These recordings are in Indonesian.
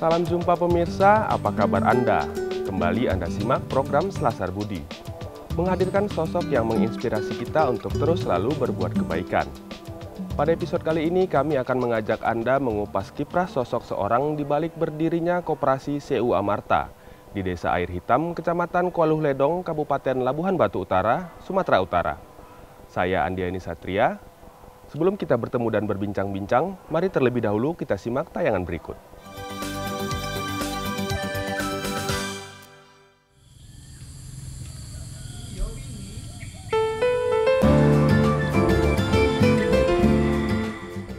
Salam jumpa pemirsa, apa kabar Anda? Kembali Anda simak program Selasar Budi, menghadirkan sosok yang menginspirasi kita untuk terus selalu berbuat kebaikan. Pada episode kali ini kami akan mengajak Anda mengupas kiprah sosok seorang di balik berdirinya Koperasi CU Amarta di Desa Air Hitam, Kecamatan Kualuh Ledong, Kabupaten Labuhan Batu Utara, Sumatera Utara. Saya Andiani Satria. Sebelum kita bertemu dan berbincang-bincang, mari terlebih dahulu kita simak tayangan berikut.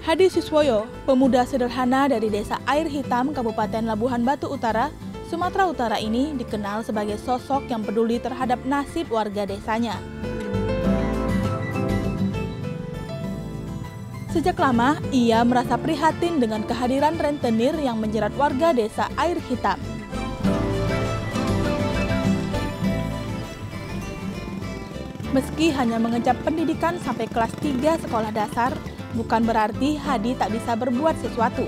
Hadi Suswoyo, pemuda sederhana dari Desa Air Hitam, Kabupaten Labuhan Batu Utara, Sumatera Utara ini dikenal sebagai sosok yang peduli terhadap nasib warga desanya. Sejak lama, ia merasa prihatin dengan kehadiran rentenir yang menjerat warga Desa Air Hitam. Meski hanya mengenyam pendidikan sampai kelas 3 sekolah dasar, bukan berarti Hadi tak bisa berbuat sesuatu.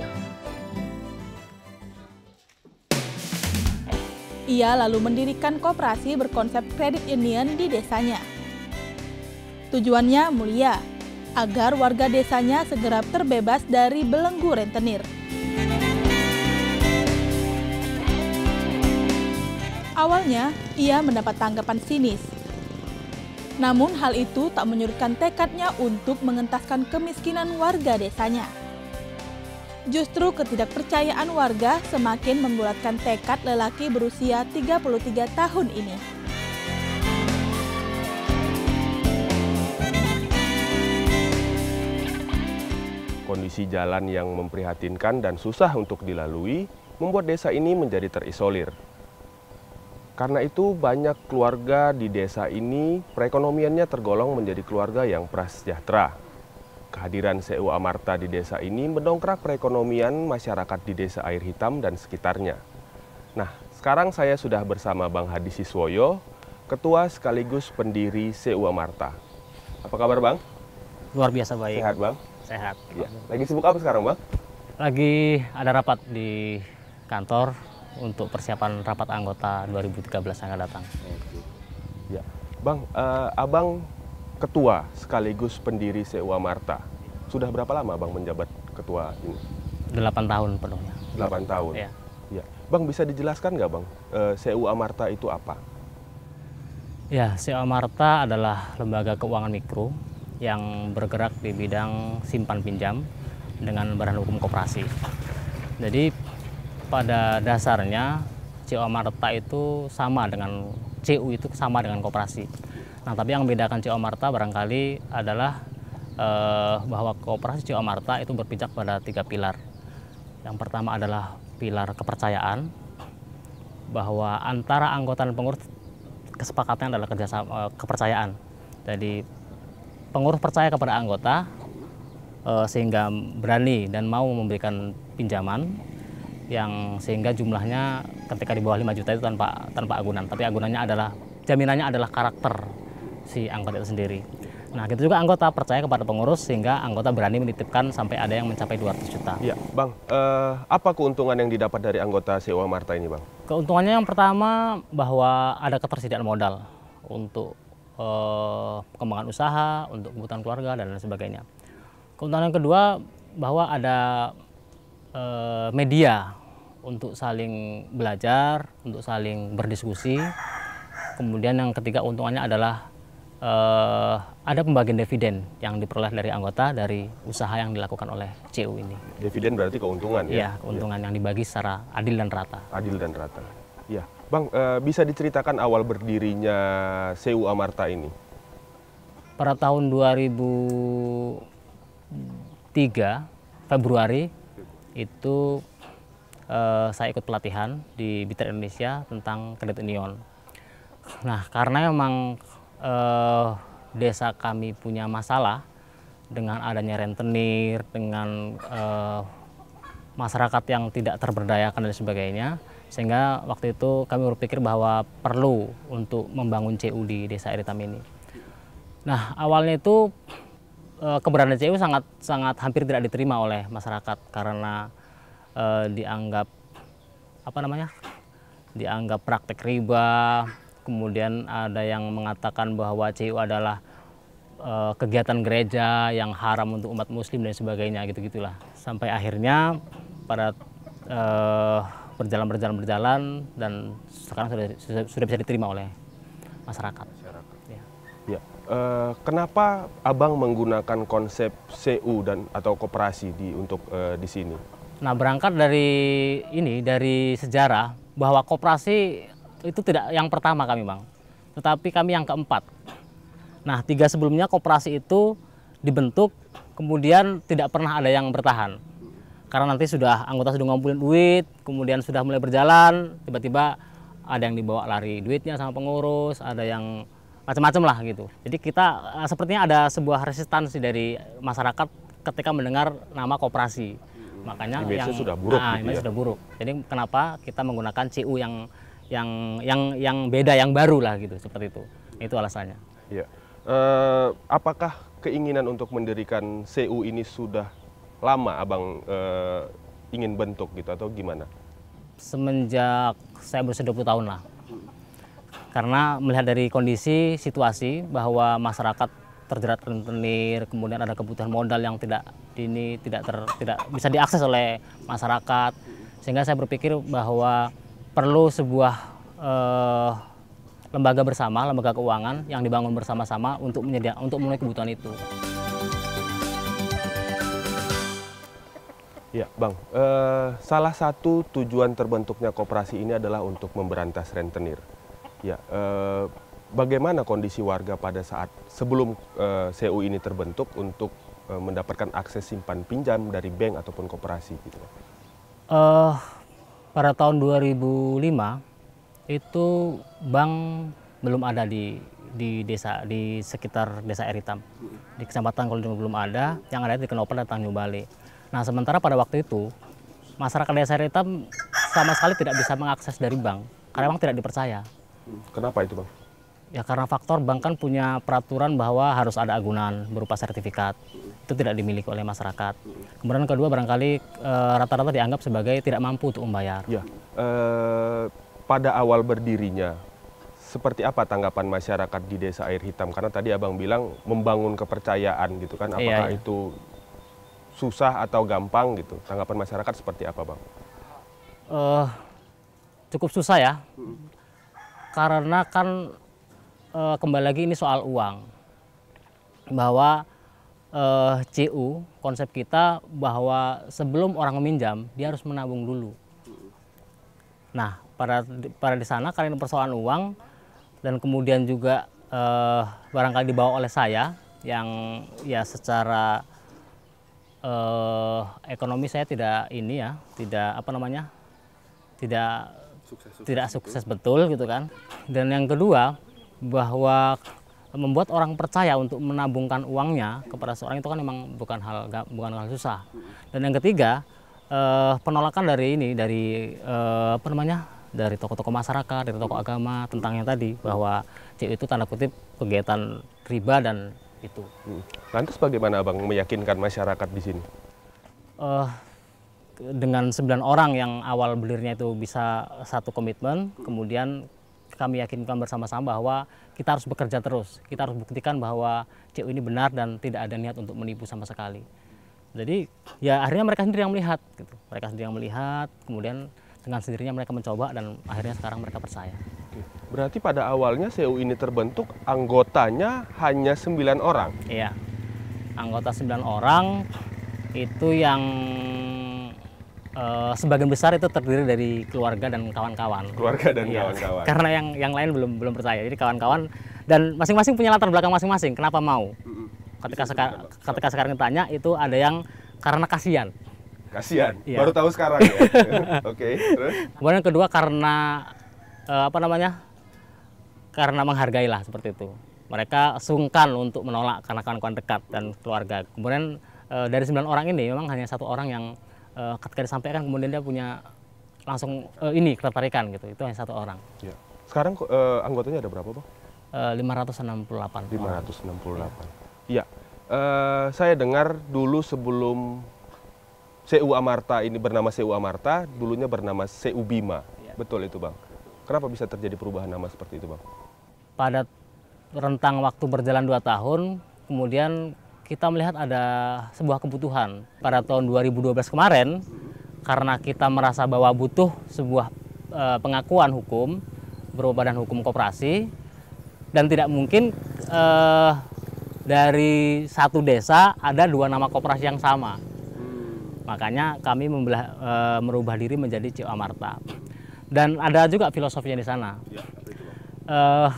Ia lalu mendirikan koperasi berkonsep kredit union di desanya. Tujuannya mulia, agar warga desanya segera terbebas dari belenggu rentenir. Awalnya, ia mendapat tanggapan sinis. Namun hal itu tak menyurutkan tekadnya untuk mengentaskan kemiskinan warga desanya. Justru ketidakpercayaan warga semakin membulatkan tekad lelaki berusia 33 tahun ini. Kondisi jalan yang memprihatinkan dan susah untuk dilalui membuat desa ini menjadi terisolir. Karena itu banyak keluarga di desa ini perekonomiannya tergolong menjadi keluarga yang prasejahtera. Kehadiran CU Amarta di desa ini mendongkrak perekonomian masyarakat di Desa Air Hitam dan sekitarnya. Nah, sekarang saya sudah bersama Bang Hadi Suswoyo, Ketua sekaligus pendiri CU Amarta. Apa kabar Bang? Luar biasa baik. Sehat Bang? Sehat. Ya. Lagi sibuk apa sekarang Bang? Lagi ada rapat di kantor untuk persiapan rapat anggota 2013 yang akan datang. Ya. Bang, Abang Ketua sekaligus pendiri CU Amarta. Sudah berapa lama Bang menjabat ketua ini? 8 tahun penuhnya. 8 tahun? Ya. Ya. Bang, bisa dijelaskan nggak Bang, CU Amarta itu apa? Ya, CU Amarta adalah lembaga keuangan mikro yang bergerak di bidang simpan pinjam dengan badan hukum koperasi. Jadi pada dasarnya CU Amarta itu sama dengan CU itu sama dengan koperasi. Nah, tapi yang membedakan CU Amarta barangkali adalah bahwa koperasi CU Amarta itu berpijak pada 3 pilar. Yang pertama adalah pilar kepercayaan, bahwa antara anggota dan pengurus kesepakatannya adalah kerjasama kepercayaan. Jadi pengurus percaya kepada anggota sehingga berani dan mau memberikan pinjaman yang sehingga jumlahnya ketika di bawah 5 juta itu tanpa agunan, tapi agunannya adalah jaminannya adalah karakter si anggota itu sendiri. Nah, gitu juga anggota percaya kepada pengurus sehingga anggota berani menitipkan sampai ada yang mencapai 200 juta. Iya, Bang. Apa keuntungan yang didapat dari anggota CU Amarta ini, Bang? Keuntungannya yang pertama bahwa ada ketersediaan modal untuk pengembangan usaha, untuk kebutuhan keluarga, dan lain sebagainya. Keuntungan yang kedua bahwa ada media untuk saling belajar, untuk saling berdiskusi. Kemudian yang ketiga keuntungannya adalah ada pembagian dividen yang diperoleh dari anggota dari usaha yang dilakukan oleh CU ini. Dividen berarti keuntungan ya? Iya, keuntungan yang dibagi secara adil dan rata. Adil dan rata. Ya, Bang, bisa diceritakan awal berdirinya CU Amarta ini? Pada tahun 2003, Februari, itu saya ikut pelatihan di Biter Indonesia tentang kredit union. Nah, karena memang desa kami punya masalah dengan adanya rentenir, dengan masyarakat yang tidak terberdayakan dan sebagainya, sehingga waktu itu kami berpikir bahwa perlu untuk membangun CU di Desa Air Hitam ini. Nah, awalnya itu keberadaan CU sangat hampir tidak diterima oleh masyarakat karena dianggap apa namanya, dianggap praktek riba. Kemudian ada yang mengatakan bahwa CU adalah kegiatan gereja yang haram untuk umat muslim dan sebagainya, gitu-gitulah. Sampai akhirnya pada berjalan dan sekarang sudah bisa diterima oleh masyarakat. Ya. Ya. Kenapa Abang menggunakan konsep CU atau koperasi untuk di sini? Nah, berangkat dari sejarah bahwa koperasi itu tidak yang pertama kami, Bang, tetapi kami yang keempat. Nah, 3 sebelumnya koperasi itu dibentuk, kemudian tidak pernah ada yang bertahan. Karena nanti anggota sudah ngumpulin duit, kemudian sudah mulai berjalan, tiba-tiba ada yang dibawa lari duitnya sama pengurus, ada yang macam-macam lah gitu. Jadi kita sepertinya ada sebuah resistansi dari masyarakat ketika mendengar nama koperasi. Makanya image-nya sudah buruk. Sudah buruk. Jadi kenapa kita menggunakan CU yang beda, yang baru lah gitu, seperti itu. Itu alasannya. Ya. Apakah keinginan untuk mendirikan CU ini sudah lama Abang ingin bentuk gitu atau gimana? Semenjak saya berusia 20 tahun lah. Karena melihat dari kondisi situasi bahwa masyarakat terjerat rentenir, kemudian ada kebutuhan modal yang tidak bisa diakses oleh masyarakat, sehingga saya berpikir bahwa perlu sebuah lembaga bersama, lembaga keuangan yang dibangun bersama-sama untuk memenuhi kebutuhan itu. Ya, Bang. Salah satu tujuan terbentuknya koperasi ini adalah untuk memberantas rentenir. Ya, bagaimana kondisi warga pada saat sebelum CU ini terbentuk untuk mendapatkan akses simpan pinjam dari bank ataupun koperasi gitu? Pada tahun 2005 itu bank belum ada di desa, di sekitar desa Air Hitam. Di kecamatan Kolodong belum ada, yang ada di Kenoper dan Tanjung Balai. Nah, sementara pada waktu itu masyarakat desa Air Hitam sama sekali tidak bisa mengakses dari bank karena bank tidak dipercaya. Kenapa itu, Bang? Ya karena faktor bank kan punya peraturan bahwa harus ada agunan berupa sertifikat. Itu tidak dimiliki oleh masyarakat. Kemudian kedua, barangkali rata-rata dianggap sebagai tidak mampu untuk membayar. Ya, pada awal berdirinya, seperti apa tanggapan masyarakat di desa Air Hitam? Karena tadi Abang bilang membangun kepercayaan gitu kan, apakah itu susah atau gampang gitu? Tanggapan masyarakat seperti apa, Bang? Cukup susah ya, karena kan kembali lagi ini soal uang. Bahwa CU, konsep kita bahwa sebelum orang meminjam, dia harus menabung dulu. Nah, pada di sana karena persoalan uang, dan kemudian juga barangkali dibawa oleh saya, yang ya secara ekonomi saya tidak sukses betul gitu kan. Dan yang kedua, bahwa membuat orang percaya untuk menabungkan uangnya kepada seorang itu kan memang bukan hal susah. Dan yang ketiga, penolakan dari tokoh-tokoh masyarakat, dari tokoh agama tentang yang tadi, bahwa CU itu tanda kutip kegiatan riba dan itu. Lantas bagaimana Abang meyakinkan masyarakat di sini? Dengan 9 orang yang awal berdirinya itu bisa satu komitmen, kemudian kami yakinkan bersama-sama bahwa kita harus bekerja terus. Kita harus buktikan bahwa CU ini benar dan tidak ada niat untuk menipu sama sekali. Jadi ya akhirnya mereka sendiri yang melihat, gitu. Mereka sendiri yang melihat, kemudian dengan sendirinya mereka mencoba dan akhirnya sekarang mereka percaya. Oke. Berarti pada awalnya CU ini terbentuk, anggotanya hanya 9 orang? Iya, anggota 9 orang itu yang sebagian besar itu terdiri dari keluarga dan kawan-kawan. Keluarga dan kawan-kawan. Karena yang lain belum percaya. Jadi kawan-kawan dan masing-masing punya latar belakang masing-masing. Kenapa mau? Ketika sekarang ditanya itu ada yang karena kasihan. Kasihan. Iya. Baru tahu sekarang ya. Oke. Terus? Kemudian kedua karena karena menghargai lah seperti itu. Mereka sungkan untuk menolak karena kawan-kawan dekat dan keluarga. Kemudian dari 9 orang ini memang hanya satu orang yang ketika disampaikan kemudian dia punya langsung ketertarikan gitu. Itu hanya satu orang. Ya. Sekarang anggotanya ada berapa, Bang? 568. 568. Iya. Saya dengar dulu sebelum CU Amarta ini bernama CU Amarta, dulunya bernama CU Bima. Ya. Betul itu Bang. Kenapa bisa terjadi perubahan nama seperti itu Bang? Pada rentang waktu berjalan 2 tahun, kemudian kita melihat ada sebuah kebutuhan. Pada tahun 2012 kemarin, karena kita merasa bahwa butuh sebuah pengakuan hukum berupa badan hukum koperasi, dan tidak mungkin dari satu desa ada 2 nama koperasi yang sama. Makanya kami merubah diri menjadi CU Amarta. Dan ada juga filosofinya di sana. Ya,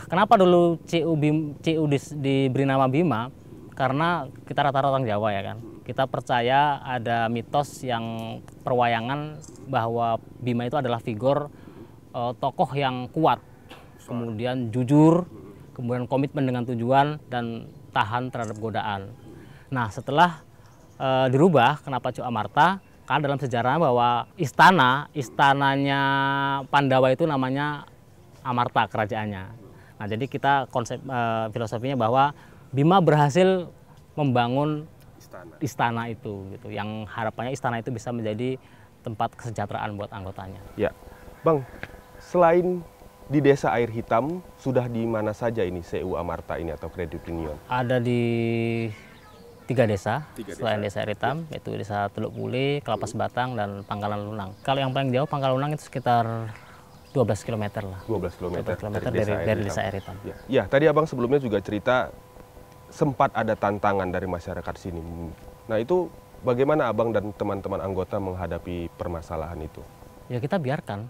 kenapa dulu CU diberi nama Bima? Karena kita rata-rata orang Jawa ya kan. Kita percaya ada mitos yang perwayangan bahwa Bima itu adalah figur tokoh yang kuat, kemudian jujur, kemudian komitmen dengan tujuan dan tahan terhadap godaan. Nah, setelah dirubah kenapa CU Amarta? Karena dalam sejarah bahwa istananya Pandawa itu namanya Amarta kerajaannya. Nah, jadi kita konsep filosofinya bahwa Bima berhasil membangun istana itu gitu. Yang harapannya istana itu bisa menjadi tempat kesejahteraan buat anggotanya. Ya. Bang, selain di Desa Air Hitam, sudah di mana saja ini CU Amarta ini atau Credit Union? Ada di 3 desa, selain Desa Air Hitam, yaitu Desa Teluk Puli, Kelapas Batang, dan Pangkalan Lunang. Kalau yang paling jauh, Pangkalan Lunang itu sekitar 12 km lah. 12 km dari Desa Air Hitam. Ya, tadi Abang sebelumnya juga cerita sempat ada tantangan dari masyarakat sini. Nah, itu bagaimana Abang dan teman-teman anggota menghadapi permasalahan itu? Ya, kita biarkan.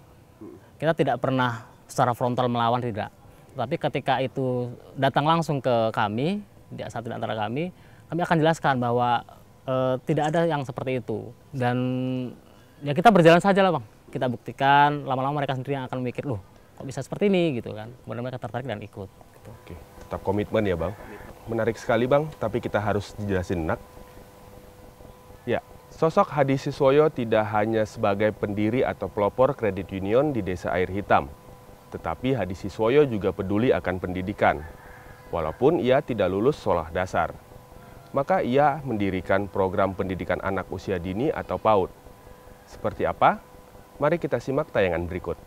Kita tidak pernah secara frontal melawan, tidak. Tapi ketika itu datang langsung ke kami, satu di antara kami akan jelaskan bahwa tidak ada yang seperti itu. Dan ya kita berjalan saja lah Bang. Kita buktikan, lama-lama mereka sendiri yang akan mikir, loh kok bisa seperti ini gitu kan. Kemudian mereka tertarik dan ikut. Gitu. Oke, tetap komitmen ya Bang. Menarik sekali Bang, tapi kita harus dijelasin nak. Ya, sosok Hadi Siswoyo tidak hanya sebagai pendiri atau pelopor kredit union di Desa Air Hitam. Tetapi Hadi Siswoyo juga peduli akan pendidikan. Walaupun ia tidak lulus sekolah dasar. Maka ia mendirikan program pendidikan anak usia dini atau PAUD. Seperti apa? Mari kita simak tayangan berikut.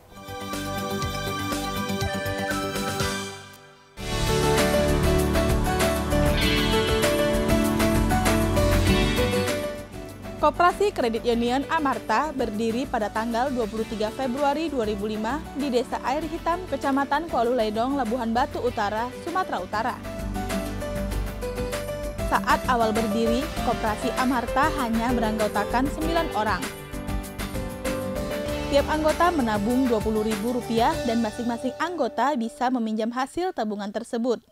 Koperasi Kredit Union Amarta berdiri pada tanggal 23 Februari 2005 di Desa Air Hitam, Kecamatan Kuala Ledong, Labuhan Batu Utara, Sumatera Utara. Saat awal berdiri, Koperasi Amarta hanya beranggotakan 9 orang. Tiap anggota menabung Rp20.000 dan masing-masing anggota bisa meminjam hasil tabungan tersebut.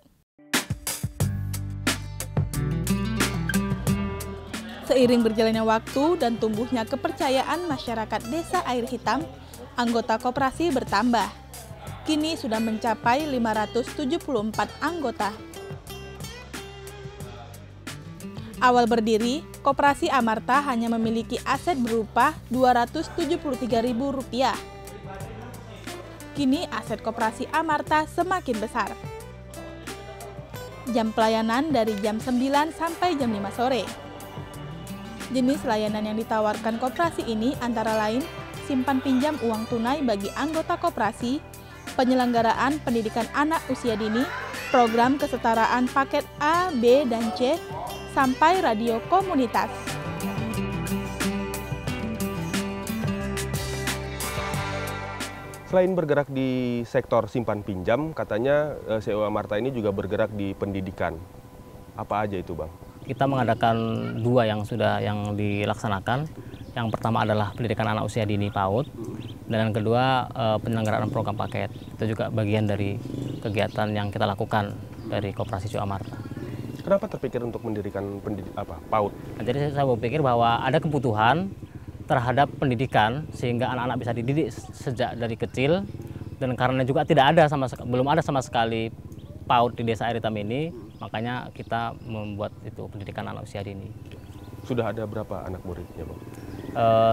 Seiring berjalannya waktu dan tumbuhnya kepercayaan masyarakat Desa Air Hitam, anggota koperasi bertambah. Kini sudah mencapai 574 anggota. Awal berdiri, Koperasi Amarta hanya memiliki aset berupa Rp273.000. Kini aset Koperasi Amarta semakin besar. Jam pelayanan dari jam 9 sampai jam 5 sore. Jenis layanan yang ditawarkan koperasi ini antara lain simpan pinjam uang tunai bagi anggota koperasi, penyelenggaraan pendidikan anak usia dini, program kesetaraan paket A, B, dan C, sampai radio komunitas. Selain bergerak di sektor simpan pinjam, katanya CU Amarta ini juga bergerak di pendidikan. Apa aja itu Bang? Kita mengadakan 2 yang dilaksanakan. Yang pertama adalah pendidikan anak usia dini PAUD, dan yang kedua penyelenggaraan program paket. Itu juga bagian dari kegiatan yang kita lakukan dari Koperasi CU Amarta. Kenapa terpikir untuk mendirikan PAUD? Nah, jadi saya berpikir bahwa ada kebutuhan terhadap pendidikan sehingga anak-anak bisa dididik sejak dari kecil, dan karena juga belum ada sama sekali PAUD di Desa Air Hitam ini, makanya kita membuat itu pendidikan anak usia dini. Sudah ada berapa anak muridnya Bang?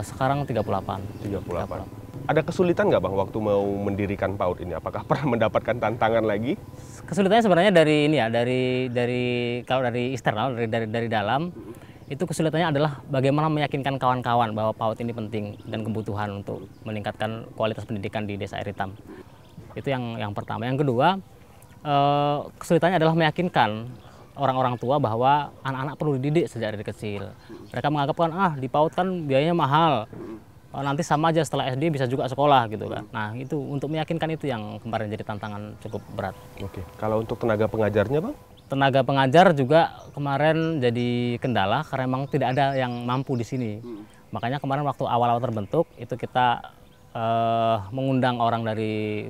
Sekarang 38. Ada kesulitan nggak Bang waktu mau mendirikan PAUD ini? Apakah pernah mendapatkan tantangan lagi? Kesulitannya sebenarnya dari kalau dari eksternal, dari dalam itu kesulitannya adalah bagaimana meyakinkan kawan-kawan bahwa PAUD ini penting dan kebutuhan untuk meningkatkan kualitas pendidikan di Desa Air Hitam. Itu yang pertama. Yang kedua, kesulitannya adalah meyakinkan orang-orang tua bahwa anak-anak perlu dididik sejak dari kecil. Mereka menganggap kan, di PAUD kan biayanya mahal, nanti sama aja setelah SD bisa juga sekolah gitu kan. Nah itu untuk meyakinkan itu yang kemarin jadi tantangan cukup berat. Oke, kalau untuk tenaga pengajarnya Bang? Tenaga pengajar juga kemarin jadi kendala karena memang tidak ada yang mampu di sini. Makanya kemarin waktu awal-awal terbentuk itu kita mengundang orang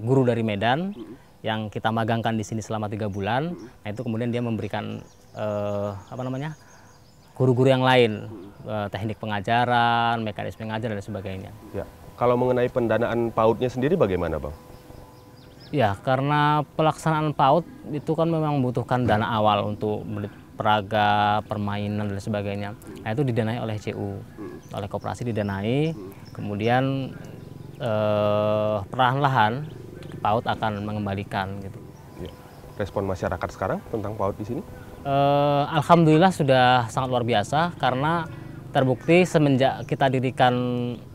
guru dari Medan yang kita magangkan di sini selama 3 bulan. Nah itu kemudian dia memberikan guru-guru yang lain, teknik pengajaran, mekanisme pengajar dan sebagainya. Ya. Kalau mengenai pendanaan PAUD-nya sendiri bagaimana Bang? Ya, karena pelaksanaan PAUD itu kan memang membutuhkan dana awal untuk peraga, permainan dan sebagainya. Nah itu didanai oleh CU, oleh koperasi didanai, kemudian perlahan-lahan PAUD akan mengembalikan gitu. Ya. Respon masyarakat sekarang tentang PAUD di sini? Alhamdulillah sudah sangat luar biasa karena terbukti semenjak kita dirikan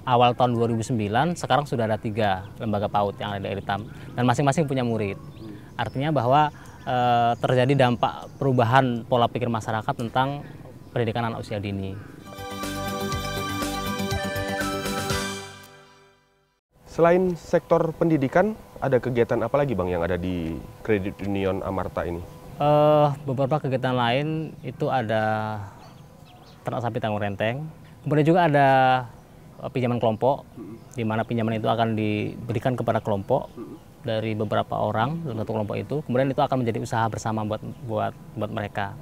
awal tahun 2009, sekarang sudah ada 3 lembaga PAUD yang ada di Air Hitam dan masing-masing punya murid. Artinya bahwa terjadi dampak perubahan pola pikir masyarakat tentang pendidikan anak usia dini. Selain sektor pendidikan, ada kegiatan apa lagi Bang yang ada di Kredit Union Amarta ini? Beberapa kegiatan lain itu ada ternak sapi tanggung renteng. Kemudian juga ada pinjaman kelompok, di mana pinjaman itu akan diberikan kepada kelompok dari beberapa orang dalam satu kelompok itu. Kemudian itu akan menjadi usaha bersama buat mereka.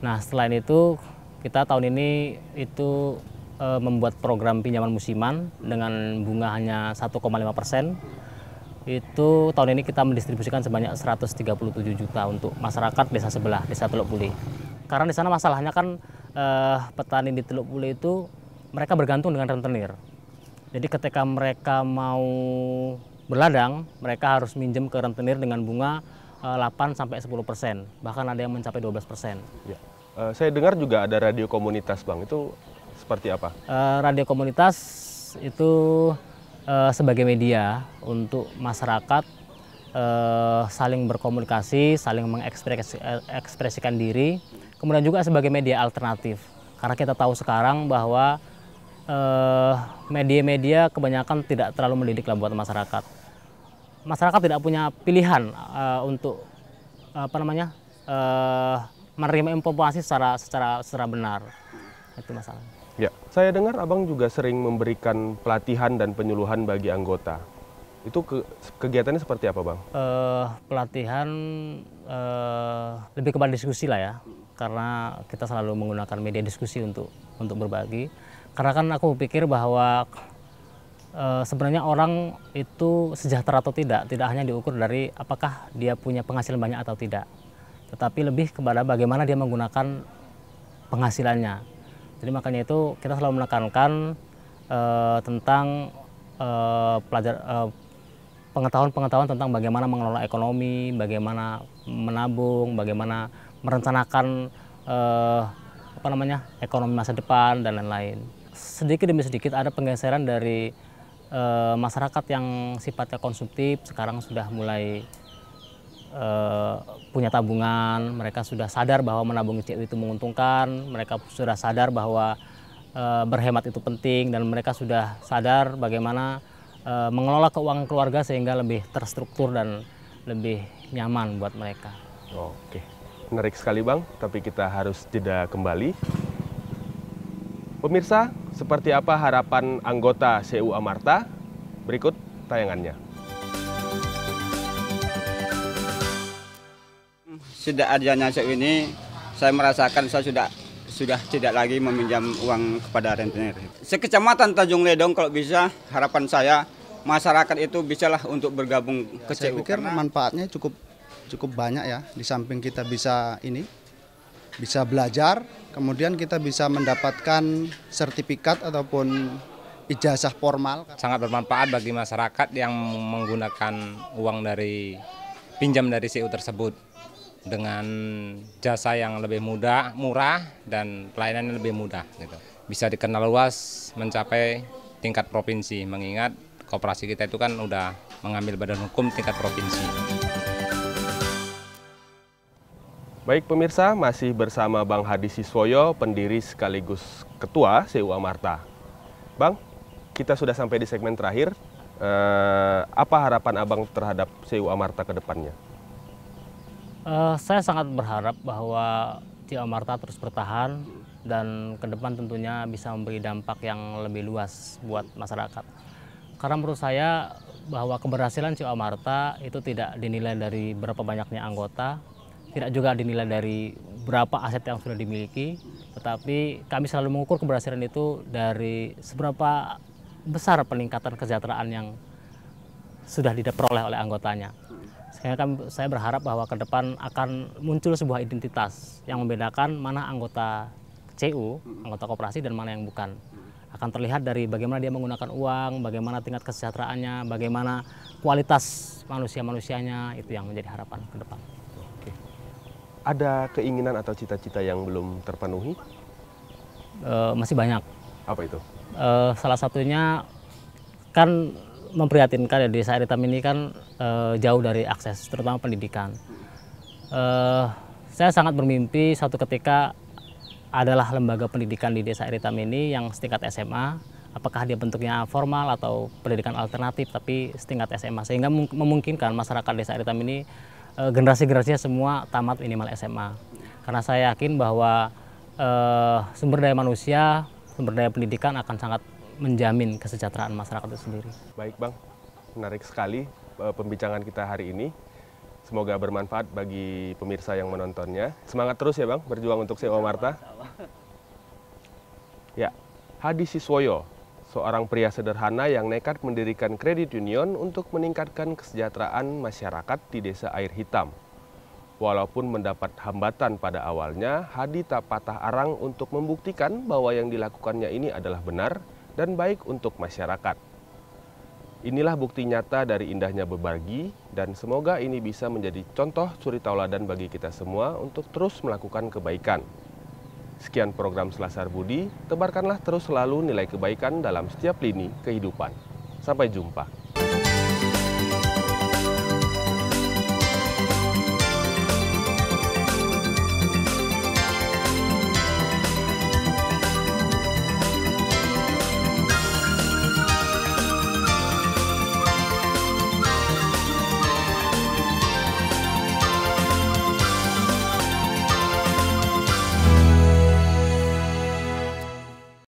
Nah, selain itu kita tahun ini itu membuat program pinjaman musiman dengan bunga hanya 1,5%. Itu tahun ini kita mendistribusikan sebanyak 137 juta untuk masyarakat desa sebelah, Desa Teluk Pulih. Karena di sana masalahnya kan petani di Teluk Pulih itu mereka bergantung dengan rentenir. Jadi ketika mereka mau berladang, mereka harus minjem ke rentenir dengan bunga 8-10%, bahkan ada yang mencapai 12%. Ya. Saya dengar juga ada radio komunitas Bang, itu seperti apa? Radio komunitas itu sebagai media untuk masyarakat saling berkomunikasi, saling mengekspresikan diri, kemudian juga sebagai media alternatif. Karena kita tahu sekarang bahwa media-media kebanyakan tidak terlalu mendidik buat masyarakat. Masyarakat tidak punya pilihan untuk menerima informasi secara benar. Itu masalahnya. Ya, saya dengar Abang juga sering memberikan pelatihan dan penyuluhan bagi anggota. Itu kegiatannya seperti apa Bang? Pelatihan lebih kepada diskusi lah ya, karena kita selalu menggunakan media diskusi untuk berbagi. Karena kan aku pikir bahwa sebenarnya orang itu sejahtera atau tidak hanya diukur dari apakah dia punya penghasilan banyak atau tidak, tetapi lebih kepada bagaimana dia menggunakan penghasilannya. Jadi makanya itu kita selalu menekankan tentang pengetahuan tentang bagaimana mengelola ekonomi, bagaimana menabung, bagaimana merencanakan ekonomi masa depan dan lain-lain. Sedikit demi sedikit ada penggeseran dari masyarakat yang sifatnya konsumtif, sekarang sudah mulai punya tabungan, mereka sudah sadar bahwa menabung CU itu menguntungkan, mereka sudah sadar bahwa berhemat itu penting, dan mereka sudah sadar bagaimana mengelola keuangan keluarga sehingga lebih terstruktur dan lebih nyaman buat mereka. Oke, menarik sekali Bang, tapi kita harus jeda kembali. Pemirsa, seperti apa harapan anggota CU Amarta? Berikut tayangannya. Sejak adanya CU ini, saya merasakan saya sudah tidak lagi meminjam uang kepada rentenir. Sekecamatan Tanjung Ledong kalau bisa, harapan saya masyarakat itu bisalah untuk bergabung ke CU. Saya pikir manfaatnya cukup banyak ya. Di samping kita bisa belajar, kemudian kita bisa mendapatkan sertifikat ataupun ijazah formal. Sangat bermanfaat bagi masyarakat yang menggunakan uang pinjam dari CU tersebut. dengan jasa yang lebih murah dan pelayanan yang lebih mudah gitu. Bisa dikenal luas mencapai tingkat provinsi, mengingat koperasi kita itu kan udah mengambil badan hukum tingkat provinsi. Baik pemirsa, masih bersama Bang Hadi Siswoyo, pendiri sekaligus Ketua CU Amarta. Bang, kita sudah sampai di segmen terakhir. Apa harapan Abang terhadap CU Amarta ke depannya? Saya sangat berharap bahwa CU Amarta terus bertahan dan ke depan tentunya bisa memberi dampak yang lebih luas buat masyarakat. Karena menurut saya bahwa keberhasilan CU Amarta itu tidak dinilai dari berapa banyaknya anggota, tidak juga dinilai dari berapa aset yang sudah dimiliki, tetapi kami selalu mengukur keberhasilan itu dari seberapa besar peningkatan kesejahteraan yang sudah diperoleh oleh anggotanya. Sehingga saya berharap bahwa ke depan akan muncul sebuah identitas yang membedakan mana anggota CU, anggota koperasi, dan mana yang bukan. Akan terlihat dari bagaimana dia menggunakan uang, bagaimana tingkat kesejahteraannya, bagaimana kualitas manusia-manusianya, itu yang menjadi harapan ke depan. Ada keinginan atau cita-cita yang belum terpenuhi? Masih banyak. Apa itu? Salah satunya kan memprihatinkan ya, di Desa Air Hitam ini kan jauh dari akses, terutama pendidikan. Saya sangat bermimpi suatu ketika adalah lembaga pendidikan di Desa Air Hitam ini yang setingkat SMA, apakah dia bentuknya formal atau pendidikan alternatif, tapi setingkat SMA, sehingga memungkinkan masyarakat Desa Air Hitam ini generasi-generasinya semua tamat minimal SMA. Karena saya yakin bahwa sumber daya manusia, sumber daya pendidikan akan sangat menjamin kesejahteraan masyarakat itu sendiri. Baik Bang, menarik sekali pembincangan kita hari ini. Semoga bermanfaat bagi pemirsa yang menontonnya. Semangat terus ya Bang, berjuang untuk CU Amarta. Ya, Hadi Siswoyo, seorang pria sederhana yang nekat mendirikan kredit union untuk meningkatkan kesejahteraan masyarakat di Desa Air Hitam. Walaupun mendapat hambatan pada awalnya, Hadi tak patah arang untuk membuktikan bahwa yang dilakukannya ini adalah benar dan baik untuk masyarakat. Inilah bukti nyata dari indahnya berbagi, dan semoga ini bisa menjadi contoh suri tauladan bagi kita semua untuk terus melakukan kebaikan. Sekian program Selasar Budi, tebarkanlah terus selalu nilai kebaikan dalam setiap lini kehidupan. Sampai jumpa.